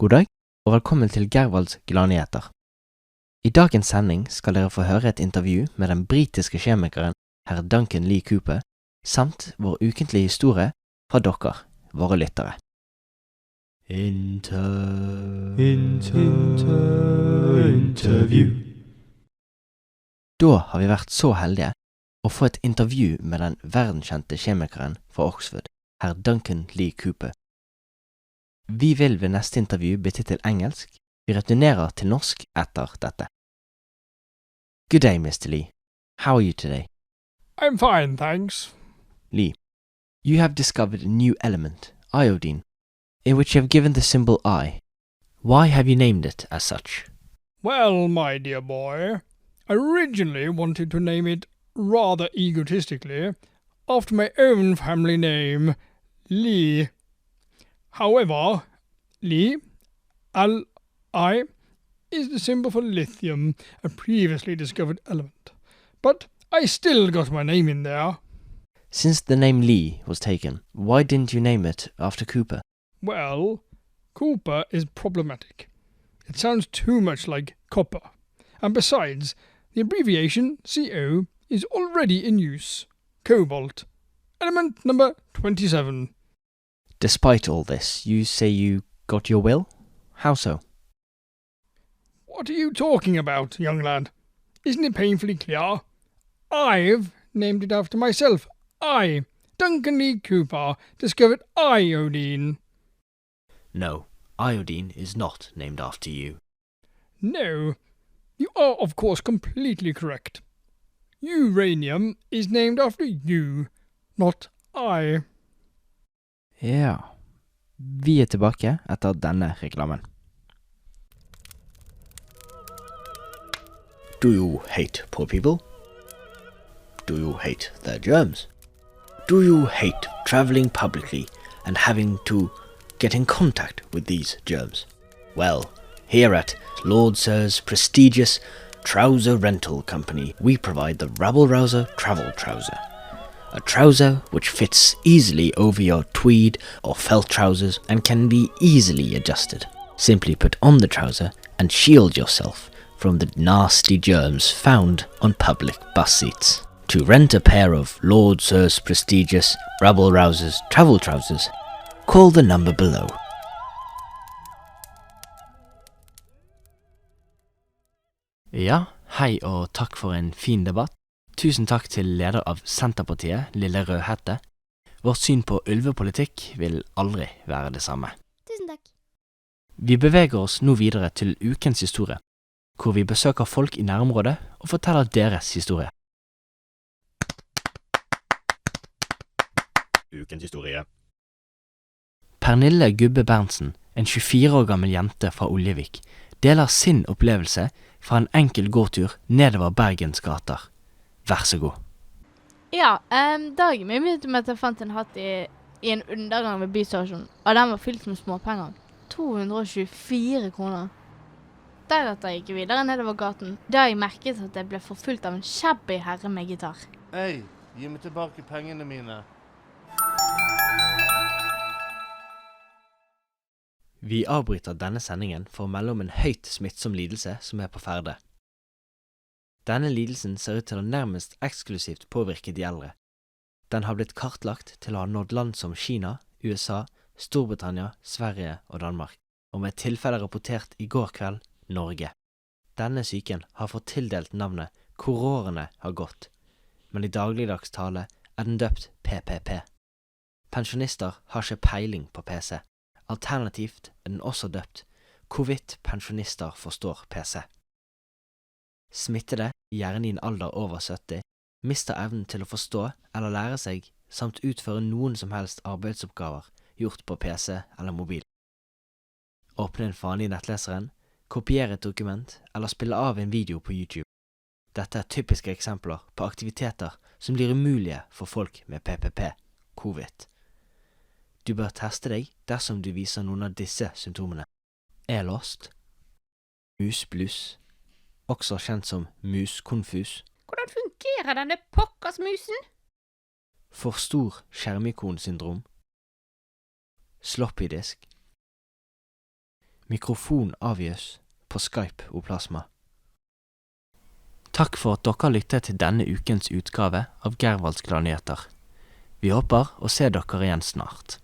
God dag, og velkommen til Gervalds Gladnyheter. I dagens sending skal dere få høre et intervju med den britiske kjemikeren herr Duncan Lee Cooper, samt vår ukentlige historie fra dere, våre lyttere. Interview. Da har vi vært så heldige å få et intervju med den verdenskjente kjemikeren fra Oxford, herr Duncan Lee Cooper. Vi vil ved neste intervju bytte til engelsk. Vi returnerer til norsk etter dette. Good day, Mr. Lee. How are you today? I'm fine, thanks. Lee, you have discovered a new element, iodine, in which you have given the symbol I. Why have you named it as such? Well, my dear boy, I originally wanted to name it rather egotistically after my own family name, Lee. However, Li, L-I, is the symbol for lithium, a previously discovered element. But I still got my name in there. Since the name Lee was taken, why didn't you name it after Cooper? Well, Cooper is problematic. It sounds too much like copper. And besides, the abbreviation CO is already in use. Cobalt. Element number 27. Despite all this, you say you got your will? How so? What are you talking about, young lad? Isn't it painfully clear? I've named it after myself. I, Duncan Lee Cooper, discovered iodine. No, iodine is not named after you. No, you are of course completely correct. Uranium is named after you, not I. Ja, vi tilbake etter denne reklamen. Do you hate poor people? Do you hate their germs? Do you hate traveling publicly and having to get in contact with these germs? Well, here at Lord Sir's prestigious trouser rental company, we provide the Rabble Rouser Travel Trouser. A trouser which fits easily over your tweed or felt trousers and can be easily adjusted. Simply put on the trouser and shield yourself from the nasty germs found on public bus seats. To rent a pair of Lord Sir's prestigious Rabble Rousers Travel Trousers, call the number below. Ja, hei og takk for en fin debatt. Tusen takk til leder av Senterpartiet, Lille Rødhette. Vårt syn på ulvepolitikk vil aldri være det samme. Tusen takk. Vi beveger oss nå videre til ukens historie, hvor vi besøker folk i nærområdet og forteller deres historie. Ukens historie. Pernille Gubbe Berntsen, en 24 år gammel jente fra Oljevik, deler sin opplevelse fra en enkel gåtur nedover Bergens gater. Vær så god. Ja, dagen min begynte med at jeg fant en hatt i en undergang ved bystasjonen, og den var fylt med småpenger. 224 kroner. Deretter gikk jeg videre nedover gaten, da jeg merket at jeg ble forfulgt av en shabby herre med gitar. Hei, gi meg tilbake pengene mine. Vi avbryter denne sendingen for å melde om en høyt smittsom lidelse som på ferde. Denne lidelsen ser ut til å nærmest eksklusivt påvirke de eldre. Den har blitt kartlagt til å ha nådd land som Kina, USA, Storbritannia, Sverige og Danmark, og med tilfelle rapportert i går kveld, Norge. Denne syken har fått tildelt navnet Hvor årene har gått, men i dagligdags tale den døpt PPP. Pensjonister har ikke peiling på PC. Alternativt den også døpt Hvorvidt pensjonister forstår PC. Smittede, gjerne i en alder over 70, mister evnen til å forstå eller lære seg samt utføre noen som helst arbeidsoppgaver gjort på PC eller mobil. Åpne en fane i nettleseren, kopiere et dokument eller spille av en video på YouTube. Dette typiske eksempler på aktiviteter som blir umulige for folk med PPP, covid. Du bør teste deg dersom du viser noen av disse symptomene. Låst, musbluss, også kjent som muskonfus. Hvordan fungerer denne pokkersmusen? For stor skjermikonsyndrom. Sloppydisk. Mikrofon avgjøs på Skype Oplasma. Takk for at dere har lyttet til denne ukens utgave av Gervalds Glaneter. Vi håper å se dere igjen snart.